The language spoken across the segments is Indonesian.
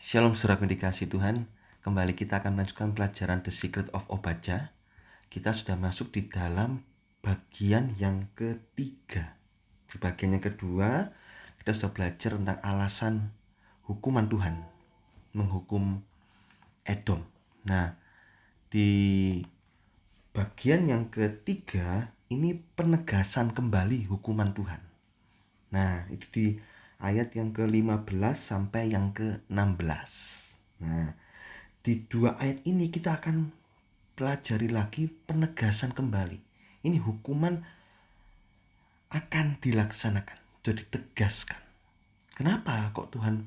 Shalom saudara yang dikasihi Tuhan. Kembali kita akan melanjutkan pelajaran The Secret of Obadja. Kita sudah masuk di dalam bagian yang ketiga. Di bagian yang kedua, kita sudah belajar tentang alasan hukuman Tuhan menghukum Edom. Nah, di bagian yang ketiga ini penegasan kembali hukuman Tuhan. Nah, itu di ayat yang ke-15 sampai yang ke-16. Nah, di dua ayat ini kita akan pelajari lagi penegasan kembali. Ini hukuman akan dilaksanakan, jadi ditegaskan. Kenapa kok Tuhan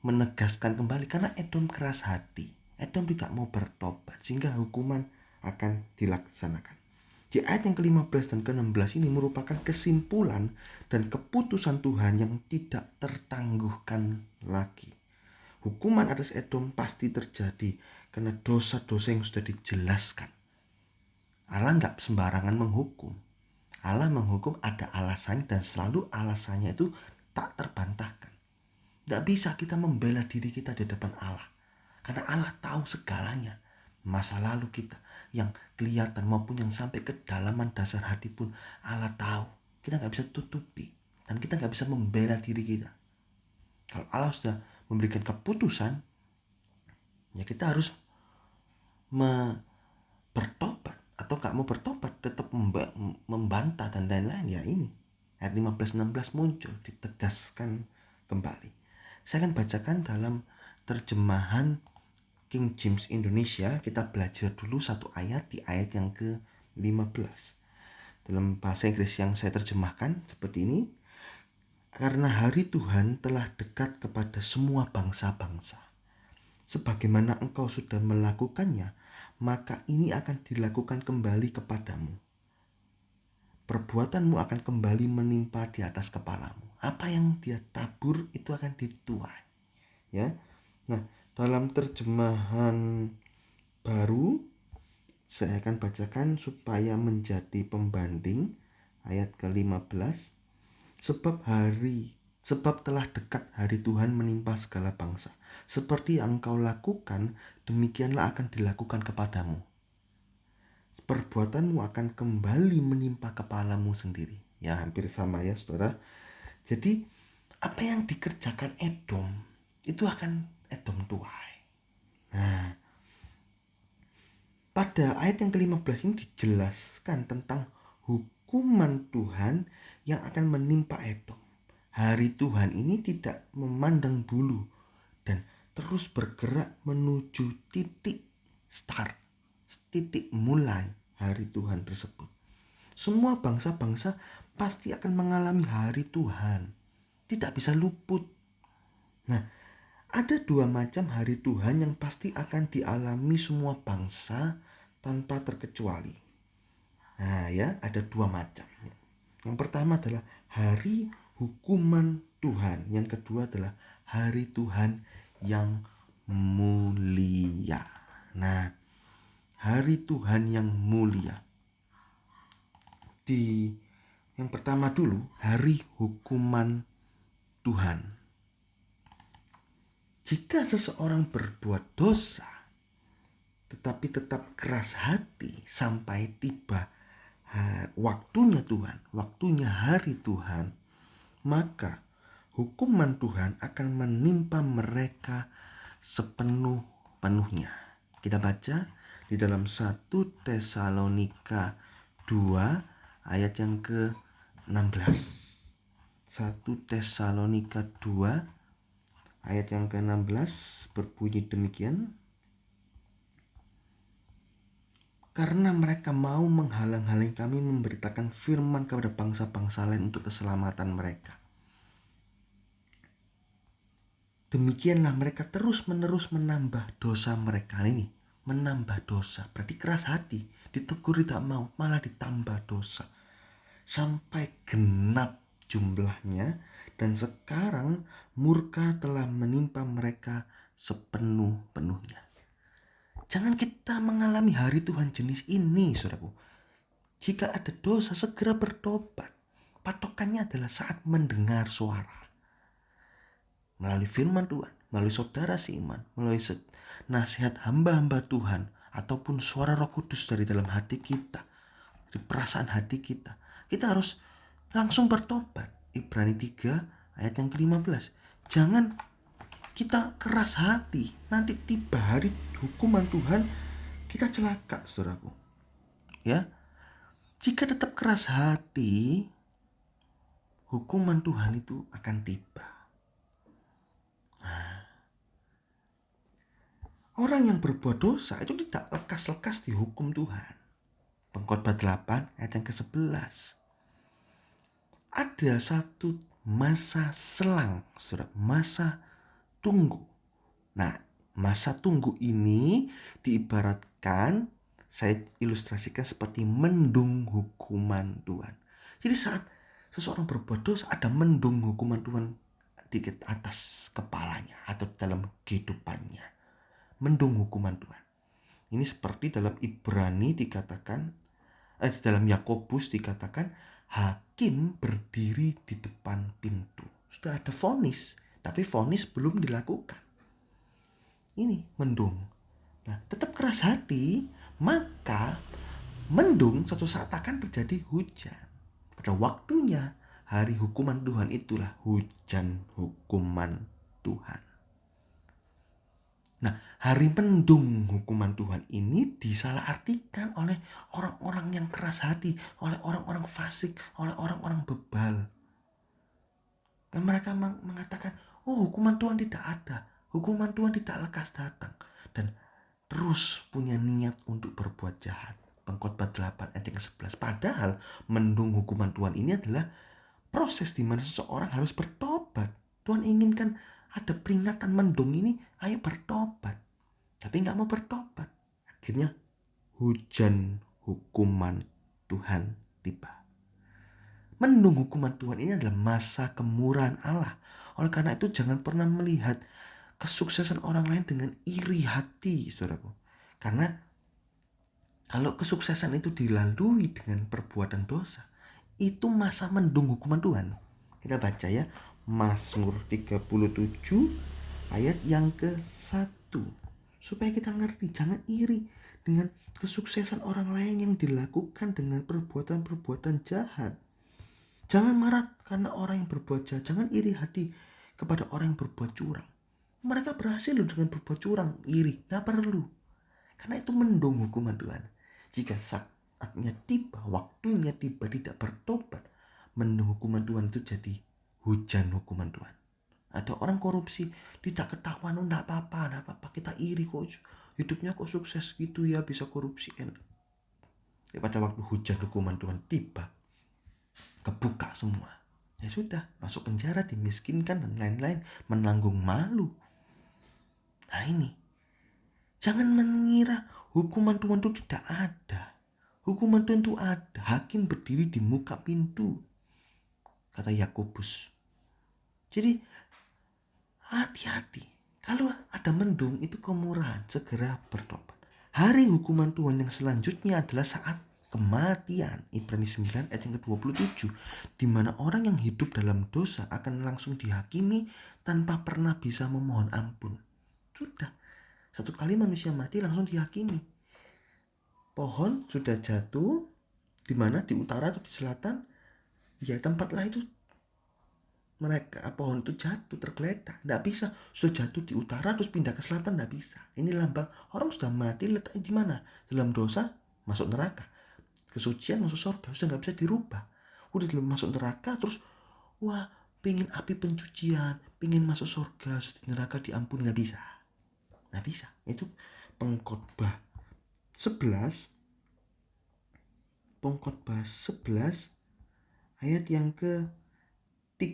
menegaskan kembali? Karena Edom keras hati. Edom tidak mau bertobat, sehingga hukuman akan dilaksanakan. Di ayat yang ke-15 dan ke-16 ini merupakan kesimpulan dan keputusan Tuhan yang tidak tertangguhkan lagi. Hukuman atas Edom pasti terjadi karena dosa-dosa yang sudah dijelaskan. Allah nggak sembarangan menghukum. Allah menghukum ada alasannya dan selalu alasannya itu tak terbantahkan. Nggak bisa kita membela diri kita di depan Allah. Karena Allah tahu segalanya. Masa lalu kita yang kelihatan maupun yang sampai ke dalaman dasar hati pun Allah tahu. Kita nggak bisa tutupi. Dan kita nggak bisa membela diri kita. Kalau Allah sudah memberikan keputusan, ya kita harus bertobat. Atau nggak mau bertobat, tetap membantah dan lain-lain. Ya ini, ayat 15-16 muncul, ditegaskan kembali. Saya akan bacakan dalam terjemahan King James Indonesia. Kita belajar dulu satu ayat di ayat yang ke-15. Dalam bahasa Inggris yang saya terjemahkan seperti ini. Karena hari Tuhan telah dekat kepada semua bangsa-bangsa. Sebagaimana engkau sudah melakukannya, maka ini akan dilakukan kembali kepadamu. Perbuatanmu akan kembali menimpa di atas kepalamu. Apa yang dia tabur itu akan dituai. Ya. Nah, dalam terjemahan baru saya akan bacakan supaya menjadi pembanding ayat ke-15. Sebab telah dekat hari Tuhan menimpa segala bangsa. Seperti yang engkau lakukan, demikianlah akan dilakukan kepadamu. Perbuatanmu akan kembali menimpa kepalamu sendiri. Ya, hampir sama ya saudara. Jadi apa yang dikerjakan Edom itu akan Edom tuai. Nah, pada ayat yang ke-15 ini dijelaskan tentang hukuman Tuhan yang akan menimpa Edom. Hari Tuhan ini tidak memandang bulu dan terus bergerak menuju titik start, titik mulai hari Tuhan tersebut. Semua bangsa-bangsa pasti akan mengalami hari Tuhan. Tidak bisa luput. Nah, ada dua macam hari Tuhan yang pasti akan dialami semua bangsa tanpa terkecuali. Nah ya, ada dua macam. Yang pertama adalah hari hukuman Tuhan. Yang kedua adalah hari Tuhan yang mulia. Nah, hari Tuhan yang mulia. Yang pertama dulu, hari hukuman Tuhan. Jika seseorang berbuat dosa, tetapi tetap keras hati sampai tiba waktunya Tuhan, waktunya hari Tuhan, maka hukuman Tuhan akan menimpa mereka sepenuh-penuhnya. Kita baca di dalam 1 Tesalonika 2 ayat yang ke-16. 1 Tesalonika 2 ayat yang ke-16 berbunyi demikian. Karena mereka mau menghalang-halangi kami memberitakan firman kepada bangsa-bangsa lain untuk keselamatan mereka. Demikianlah mereka terus-menerus menambah dosa mereka. Ini menambah dosa, berarti keras hati, ditegur tidak mau, malah ditambah dosa. Sampai genap jumlahnya, dan sekarang murka telah menimpa mereka sepenuh-penuhnya. Jangan kita mengalami hari Tuhan jenis ini, saudaraku. Jika ada dosa, segera bertobat. Patokannya adalah saat mendengar suara. Melalui firman Tuhan, melalui saudara seiman, melalui nasihat hamba-hamba Tuhan, ataupun suara Roh Kudus dari dalam hati kita, dari perasaan hati kita, kita harus langsung bertobat. Ibrani 3 ayat yang ke-15. Jangan kita keras hati, nanti tiba hari hukuman Tuhan kita celaka, saudaraku. Ya, jika tetap keras hati, hukuman Tuhan itu akan tiba. Orang yang berbuat dosa itu tidak lekas-lekas dihukum Tuhan. Pengkhotbah 8 ayat yang ke-11. Ada satu masa selang, saudara, masa tunggu. Nah, masa tunggu ini diibaratkan, saya ilustrasikan seperti mendung hukuman Tuhan. Jadi saat seseorang berbuat dosa, ada mendung hukuman Tuhan di atas kepalanya atau dalam kehidupannya. Mendung hukuman Tuhan. Ini seperti dalam Ibrani dikatakan, dalam Yakobus dikatakan, hakim berdiri di depan pintu. Sudah ada vonis, tapi vonis belum dilakukan. Ini mendung. Nah, tetap keras hati, maka mendung suatu saat akan terjadi hujan. Pada waktunya, hari hukuman Tuhan itulah hujan hukuman Tuhan. Nah, hari mendung hukuman Tuhan ini disalahartikan oleh orang-orang yang keras hati, oleh orang-orang fasik, oleh orang-orang bebal. Dan mereka mengatakan, hukuman Tuhan tidak ada, hukuman Tuhan tidak lekas datang, dan terus punya niat untuk berbuat jahat. Pengkhotbah 8 ayat yang ke-11. Padahal mendung hukuman Tuhan ini adalah proses di mana seseorang harus bertobat. Tuhan inginkan ada peringatan mendung ini, ayo bertobat. Tapi gak mau bertobat. Akhirnya hujan hukuman Tuhan tiba. Mendung hukuman Tuhan ini adalah masa kemurahan Allah. Oleh karena itu jangan pernah melihat kesuksesan orang lain dengan iri hati, saudaraku. Karena kalau kesuksesan itu dilalui dengan perbuatan dosa, itu masa mendung hukuman Tuhan. Kita baca ya, Mazmur 37 ayat yang ke-1. Supaya kita ngerti, jangan iri dengan kesuksesan orang lain yang dilakukan dengan perbuatan-perbuatan jahat. Jangan marah karena orang yang berbuat jahat. Jangan iri hati kepada orang yang berbuat curang. Mereka berhasil loh dengan berbuat curang, iri. Gak perlu. Karena itu mendung hukuman Tuhan. Jika saatnya tiba, waktunya tiba, tidak bertobat, mendung hukuman Tuhan itu jadi hujan hukuman Tuhan. Ada orang korupsi, tidak ketahuan, enggak apa-apa, kita iri kok, hidupnya kok sukses gitu ya, bisa korupsi enak. Pada waktu hujan hukuman Tuhan tiba, kebuka semua, ya sudah, masuk penjara, dimiskinkan dan lain-lain, menanggung malu. Nah ini, jangan mengira hukuman Tuhan itu tidak ada. Hukuman Tuhan itu ada. Hakim berdiri di muka pintu, kata Yakobus. Jadi hati-hati. Kalau ada mendung, itu kemurahan, segera bertobat. Hari hukuman Tuhan yang selanjutnya adalah saat kematian. Ibrani 9 ayat yang ke-27. Di mana orang yang hidup dalam dosa akan langsung dihakimi tanpa pernah bisa memohon ampun. Sudah. Satu kali manusia mati langsung dihakimi. Pohon sudah jatuh di mana, di utara atau di selatan, ya tempatlah itu mereka, pohon itu jatuh, tergeletak. Tidak bisa, sudah jatuh di utara terus pindah ke selatan, tidak bisa. Ini lambang orang sudah mati, letaknya di mana? Dalam dosa masuk neraka, kesucian masuk surga, sudah nggak bisa dirubah. Udah dalam masuk neraka terus wah pengen api pencucian, pengen masuk surga, sudah neraka diampuni, nggak bisa. Nggak bisa. Itu Pengkhotbah 11 ayat yang ke-3.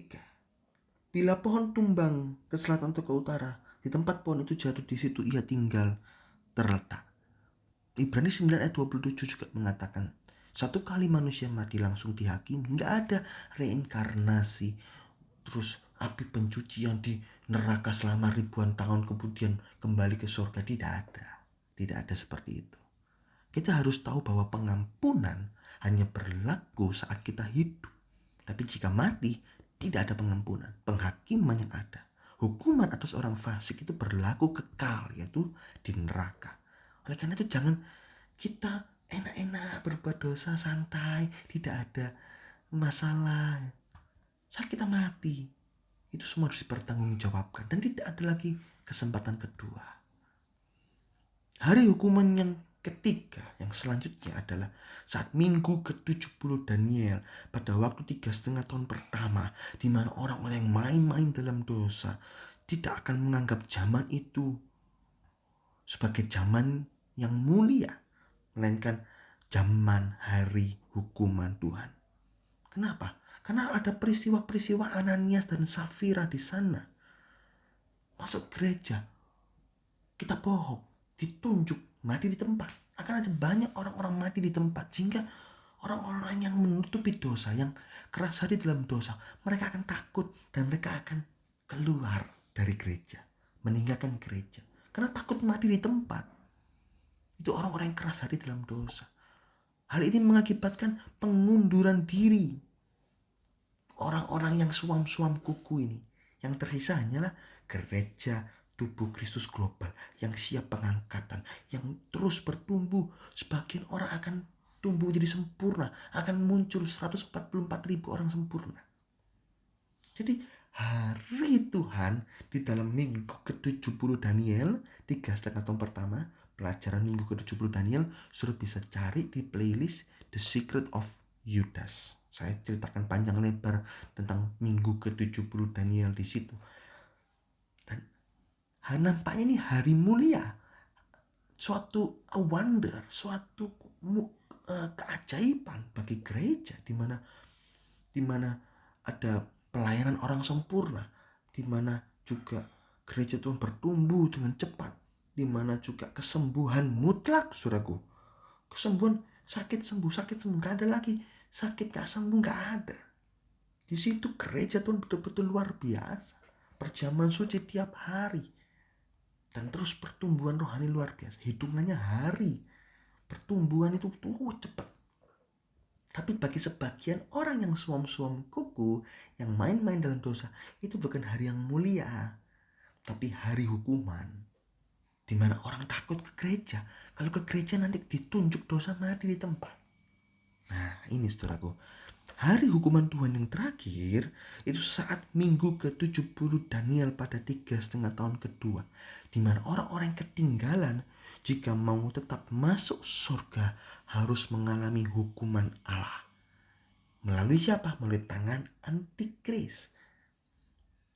Bila pohon tumbang ke selatan atau ke utara, di tempat pohon itu jatuh, di situ ia tinggal terletak. Ibrani 9 ayat 27 juga mengatakan, satu kali manusia mati langsung dihakimi. Nggak ada reinkarnasi, terus api pencucian di neraka selama ribuan tahun kemudian kembali ke surga. Tidak ada seperti itu. Kita harus tahu bahwa pengampunan hanya berlaku saat kita hidup. Tapi jika mati, tidak ada pengampunan, penghakiman yang ada. hukuman atas orang fasik itu berlaku kekal, yaitu di neraka. Oleh karena itu jangan kita enak-enak berbuat dosa, santai, tidak ada masalah. Saat kita mati, itu semua harus dipertanggungjawabkan dan tidak ada lagi kesempatan kedua. Hari hukuman yang ketiga, yang selanjutnya adalah saat minggu ke-70 Daniel pada waktu 3,5 tahun pertama, di mana orang-orang yang main-main dalam dosa tidak akan menganggap zaman itu sebagai zaman yang mulia, melainkan zaman hari hukuman Tuhan. Kenapa? Karena ada peristiwa-peristiwa Ananias dan Safira di sana. Masuk gereja, kita bohong, ditunjuk, mati di tempat. Akan ada banyak orang-orang mati di tempat, sehingga orang-orang yang menutupi dosa, yang keras hati dalam dosa, mereka akan takut dan mereka akan keluar dari gereja, meninggalkan gereja, karena takut mati di tempat. Itu orang-orang yang keras hati dalam dosa. Hal ini mengakibatkan pengunduran diri orang-orang yang suam-suam kuku ini. Yang tersisa hanyalah gereja tubuh Kristus global yang siap pengangkatan, yang terus bertumbuh. Sebagian orang akan tumbuh jadi sempurna, akan muncul 144.000 orang sempurna. Jadi hari Tuhan di dalam minggu ke-70 Daniel, 3,5 tahun pertama, pelajaran minggu ke-70 Daniel, sudah bisa cari di playlist The Secret of Judas. Saya ceritakan panjang lebar tentang minggu ke-70 Daniel di situ. Dan nampaknya ini hari mulia, suatu wonder, suatu keajaiban bagi gereja, di mana ada pelayanan orang sempurna, di mana juga gereja Tuhan bertumbuh dengan cepat, di mana juga kesembuhan mutlak, saudaraku. Kesembuhan, sakit sembuh, gak ada lagi sakit gak sembuh, gak ada. Di situ gereja Tuhan betul-betul luar biasa, perjamuan suci tiap hari, dan terus pertumbuhan rohani luar biasa. Hitungannya hari, pertumbuhan itu cepat. Tapi bagi sebagian orang yang suam-suam kuku, yang main-main dalam dosa, itu bukan hari yang mulia, tapi hari hukuman, di mana orang takut ke gereja. Kalau ke gereja nanti ditunjuk dosa, mati di tempat. Nah, ini saudaraku, hari hukuman Tuhan yang terakhir itu saat minggu ke-70 Daniel pada 3,5 tahun kedua, di mana orang-orang yang ketinggalan, jika mau tetap masuk surga, harus mengalami hukuman Allah. Melalui siapa? Melalui tangan antikris,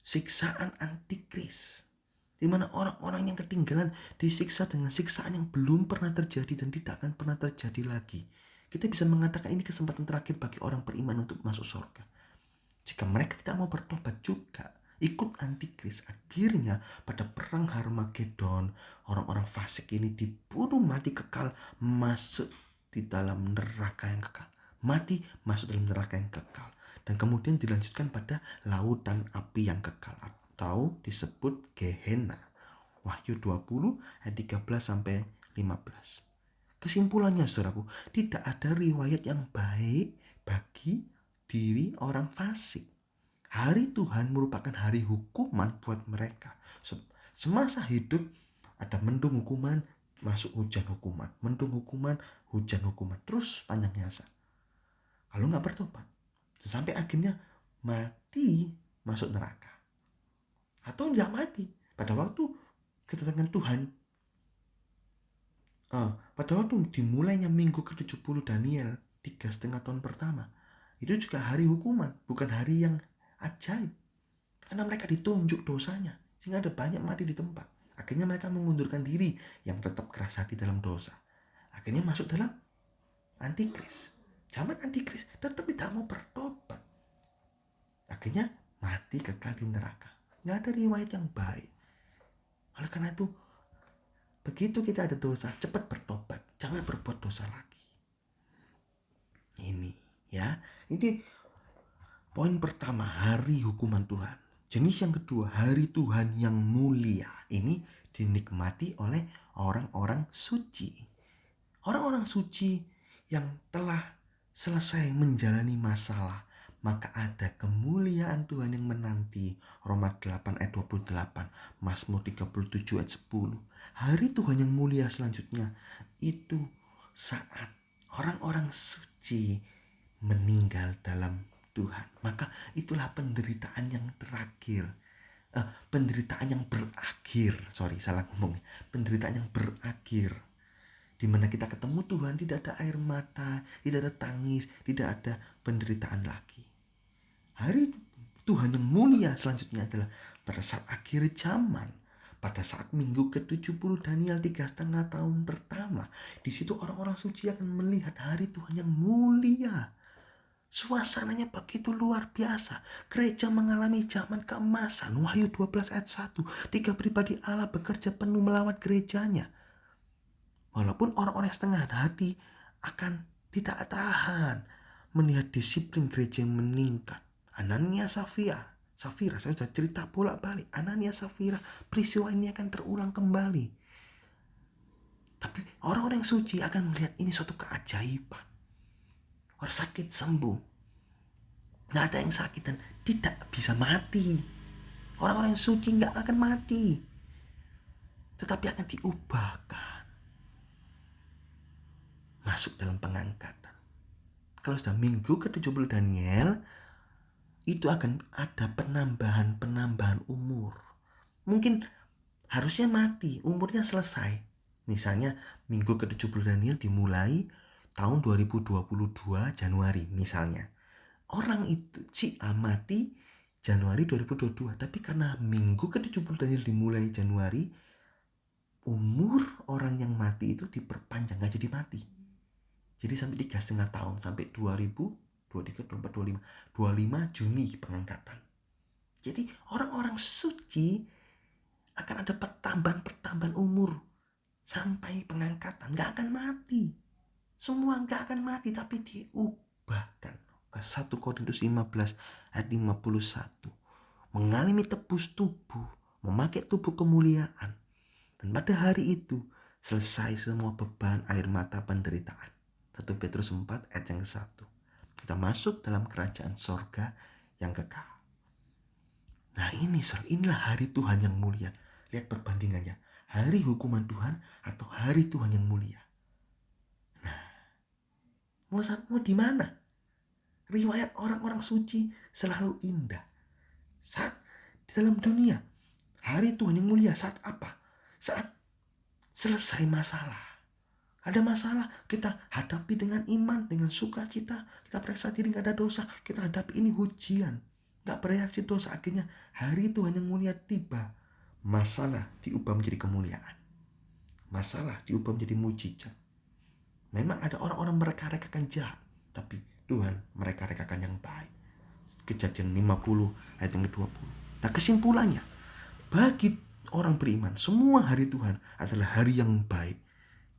siksaan antikris, di mana orang-orang yang ketinggalan disiksa dengan siksaan yang belum pernah terjadi dan tidak akan pernah terjadi lagi. Kita bisa mengatakan ini kesempatan terakhir bagi orang beriman untuk masuk surga. Jika mereka tidak mau bertobat juga, ikut antikris, akhirnya pada perang Harmagedon, orang-orang fasik ini dibunuh mati kekal, masuk di dalam neraka yang kekal. Mati masuk dalam neraka yang kekal. Dan kemudian dilanjutkan pada lautan api yang kekal, atau disebut Gehenna. Wahyu 20 ayat 13-15. Kesimpulannya, saudaraku, tidak ada riwayat yang baik bagi diri orang fasik. Hari Tuhan merupakan hari hukuman buat mereka. Semasa hidup ada mendung hukuman, masuk hujan hukuman, mendung hukuman, hujan hukuman, terus panjang masa. Kalau nggak bertobat, sampai akhirnya mati masuk neraka. Atau nggak mati pada waktu kedatangan Tuhan. Pada waktu dimulainya minggu ke-70 Daniel 3,5 tahun pertama, itu juga hari hukuman, bukan hari yang ajaib, karena mereka ditunjuk dosanya, sehingga ada banyak mati di tempat. Akhirnya mereka mengundurkan diri, yang tetap keras hati dalam dosa, akhirnya masuk dalam antikris, zaman antikris, tetap tidak mau bertobat, akhirnya mati kekal di neraka. Nggak ada riwayat yang baik. Oleh karena itu, begitu kita ada dosa, cepat bertobat, jangan berbuat dosa lagi. Ini ya, ini poin pertama, hari hukuman Tuhan. Jenis yang kedua, hari Tuhan yang mulia. Ini dinikmati oleh orang-orang suci. Orang-orang suci yang telah selesai menjalani masalah, maka ada kemuliaan Tuhan yang menanti. Roma 8 ayat 28, Mazmur 37 ayat 10. Hari Tuhan yang mulia selanjutnya itu saat orang-orang suci meninggal dalam Tuhan. Maka itulah penderitaan yang terakhir. Penderitaan yang berakhir. Penderitaan yang berakhir. Di mana kita ketemu Tuhan, tidak ada air mata, tidak ada tangis, tidak ada penderitaan lagi. Hari Tuhan yang mulia selanjutnya adalah pada saat akhir zaman, pada saat minggu ke-70 Daniel 3,5 tahun pertama. Di situ orang-orang suci akan melihat hari Tuhan yang mulia. Suasananya begitu luar biasa. Gereja mengalami zaman keemasan. Wahyu 12 ayat 1. 3 pribadi Allah bekerja penuh melawat gerejanya. Walaupun orang-orang setengah hati akan tidak tahan melihat disiplin gereja yang meningkat. Anania Safira, saya sudah cerita bolak-balik. Anania Safira, peristiwa ini akan terulang kembali. Tapi orang-orang yang suci akan melihat ini suatu keajaiban. Orang sakit sembuh. Nggak ada yang sakit dan tidak bisa mati. Orang-orang yang suci nggak akan mati, tetapi akan diubahkan masuk dalam pengangkatan. Kalau sudah minggu ke-70 Daniel, itu akan ada penambahan umur. Mungkin harusnya mati, umurnya selesai. Misalnya minggu ke-70 Daniel dimulai tahun 2022 Januari misalnya. Orang itu si mati Januari 2022, tapi karena minggu ke-70 Daniel dimulai Januari, umur orang yang mati itu diperpanjang, gak jadi mati. Jadi sampai 3,5 tahun, sampai 2023, 24, 25 Juni pengangkatan. Jadi orang-orang suci akan ada pertambahan umur sampai pengangkatan, gak akan mati. Semua gak akan mati, tapi diubahkan. 1 Korintus 15 ayat 51. Mengalami tebus tubuh, memakai tubuh kemuliaan. Dan pada hari itu selesai semua beban air mata penderitaan. 1 Petrus 4 ayat yang ke-1. Kita masuk dalam kerajaan sorga yang kekal. Nah inilah hari Tuhan yang mulia. Lihat perbandingannya. Hari hukuman Tuhan atau hari Tuhan yang mulia. Nah, mau di mana? Riwayat orang-orang suci selalu indah. Saat di dalam dunia, hari Tuhan yang mulia saat apa? Saat selesai masalah. Ada masalah, kita hadapi dengan iman, dengan sukacita. Kita periksa diri, gak ada dosa. Kita hadapi ini ujian, gak bereaksi dosa. Akhirnya hari Tuhan yang mulia tiba. Masalah diubah menjadi kemuliaan. Masalah diubah menjadi mujizat. Memang ada orang-orang mereka-rekakan jahat, tapi Tuhan mereka-rekakan yang baik. Kejadian 50 ayat yang ke-20. Nah kesimpulannya, bagi orang beriman, semua hari Tuhan adalah hari yang baik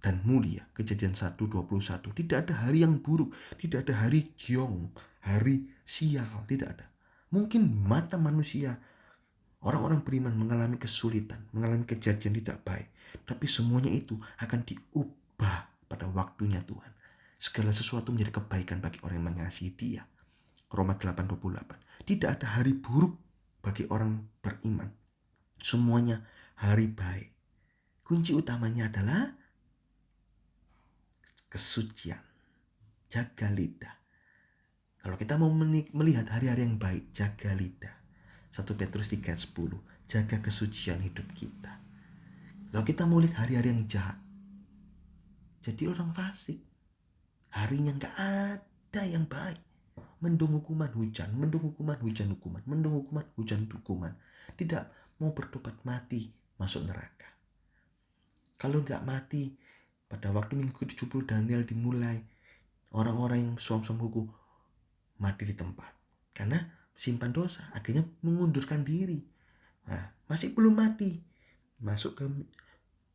dan mulia. Kejadian 1:21. Tidak ada hari yang buruk, tidak ada hari giong, hari sial, tidak ada. Mungkin mata manusia, orang-orang beriman mengalami kesulitan, mengalami kejadian tidak baik, tapi semuanya itu akan diubah pada waktunya Tuhan. Segala sesuatu menjadi kebaikan bagi orang yang mengasihi Dia. Roma 8:28. Tidak ada hari buruk bagi orang beriman. Semuanya hari baik. Kunci utamanya adalah kesucian. Jaga lidah. Kalau kita mau melihat hari-hari yang baik, jaga lidah. 1 Petrus 3:10. Jaga kesucian hidup kita. Kalau kita mau lihat hari-hari yang jahat, jadi orang fasik. Harinya gak ada yang baik. Mendung hukuman hujan, mendung hukuman hujan hukuman, mendung hukuman hujan hukuman. Tidak mau bertobat mati, masuk neraka. Kalau tidak mati, pada waktu minggu ke-70 Daniel dimulai, orang-orang yang suam-suam hukum mati di tempat. Karena simpan dosa, akhirnya mengundurkan diri. Nah, masih belum mati. Masuk ke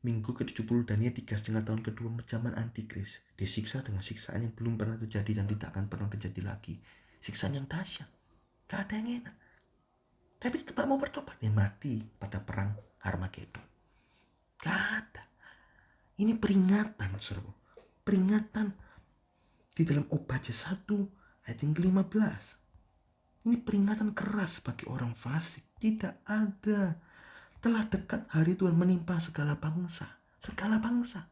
minggu ke-70 Daniel 3,5 tahun kedua zaman antikris. Disiksa dengan siksaan yang belum pernah terjadi dan tidak akan pernah terjadi lagi. Siksaan yang dahsyat. Gak ada yang enak. Tapi tetap mau bertobat. Dia mati pada perang Harmagedon. Gak ada. Ini peringatan, saudara. Peringatan di dalam Obadja 1 ayat yang ke-15. Ini peringatan keras bagi orang fasik. Tidak ada. Telah dekat hari Tuhan menimpa segala bangsa. Segala bangsa.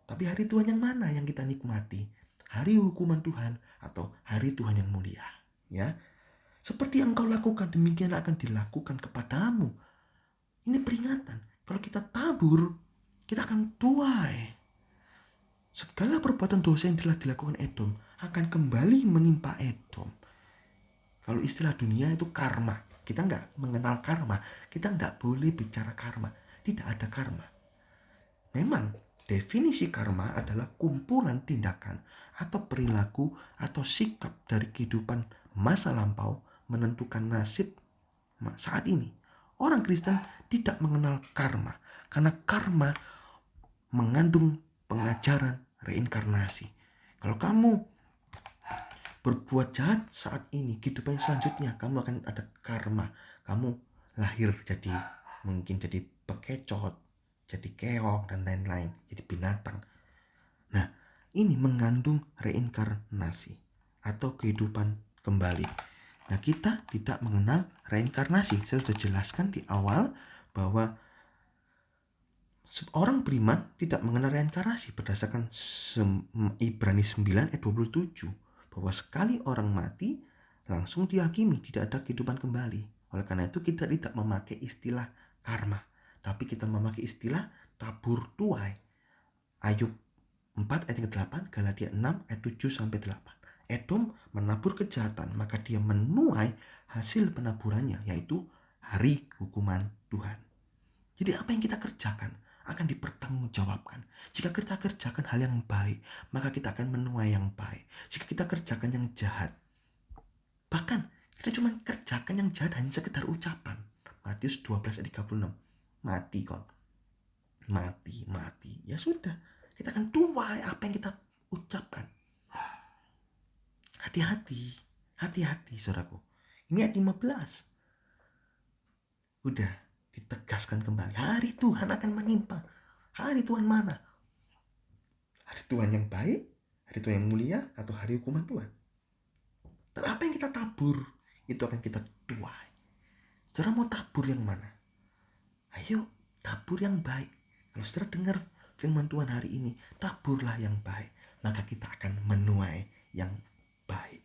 Tapi hari Tuhan yang mana yang kita nikmati? Hari hukuman Tuhan atau hari Tuhan yang mulia? Ya, seperti yang kau lakukan, demikian akan dilakukan kepadamu. Ini peringatan. Kalau kita tabur, kita akan tuai. Segala perbuatan dosa yang telah dilakukan Edom akan kembali menimpa Edom. Kalau istilah dunia itu karma. Kita nggak mengenal karma. Kita nggak boleh bicara karma. Tidak ada karma. Memang definisi karma adalah kumpulan tindakan atau perilaku atau sikap dari kehidupan masa lampau menentukan nasib saat ini. Orang Kristen tidak mengenal karma karena karma mengandung pengajaran reinkarnasi. Kalau kamu berbuat jahat saat ini, kehidupan selanjutnya kamu akan ada karma. Kamu lahir mungkin jadi bekecot, jadi keong dan lain-lain, jadi binatang. Nah, ini mengandung reinkarnasi atau kehidupan kembali. Nah, kita tidak mengenal reinkarnasi. Saya sudah jelaskan di awal bahwa orang beriman tidak mengenal reinkarnasi berdasarkan Ibrani 9 ayat 27, bahwa sekali orang mati langsung dihakimi, tidak ada kehidupan kembali. Oleh karena itu kita tidak memakai istilah karma, tapi kita memakai istilah tabur tuai. Ayub 4 ayat 8, Galatia 6 ayat 7 sampai 8. Edom menabur kejahatan, maka dia menuai hasil penaburannya, yaitu hari hukuman Tuhan. Jadi apa yang kita kerjakan akan dipertanggungjawabkan. Jika kita kerjakan hal yang baik, maka kita akan menuai yang baik. Jika kita kerjakan yang jahat, bahkan kita cuma kerjakan yang jahat hanya sekedar ucapan. Matius 12 ayat 36. Mati kon. Mati. Ya sudah, kita akan tuai apa yang kita ucapkan. Hati-hati saudaraku. Ini ayat 15. Udah ditegaskan kembali. Hari Tuhan akan menimpa. Hari Tuhan mana? Hari Tuhan yang baik, hari Tuhan yang mulia, atau hari hukuman Tuhan? Dan apa yang kita tabur, itu akan kita tuai. Saudara mau tabur yang mana? Ayo, tabur yang baik. Kalau saudara dengar firman Tuhan hari ini, taburlah yang baik. Maka kita akan menuai yang baik.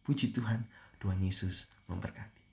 Puji Tuhan, Tuhan Yesus memberkati.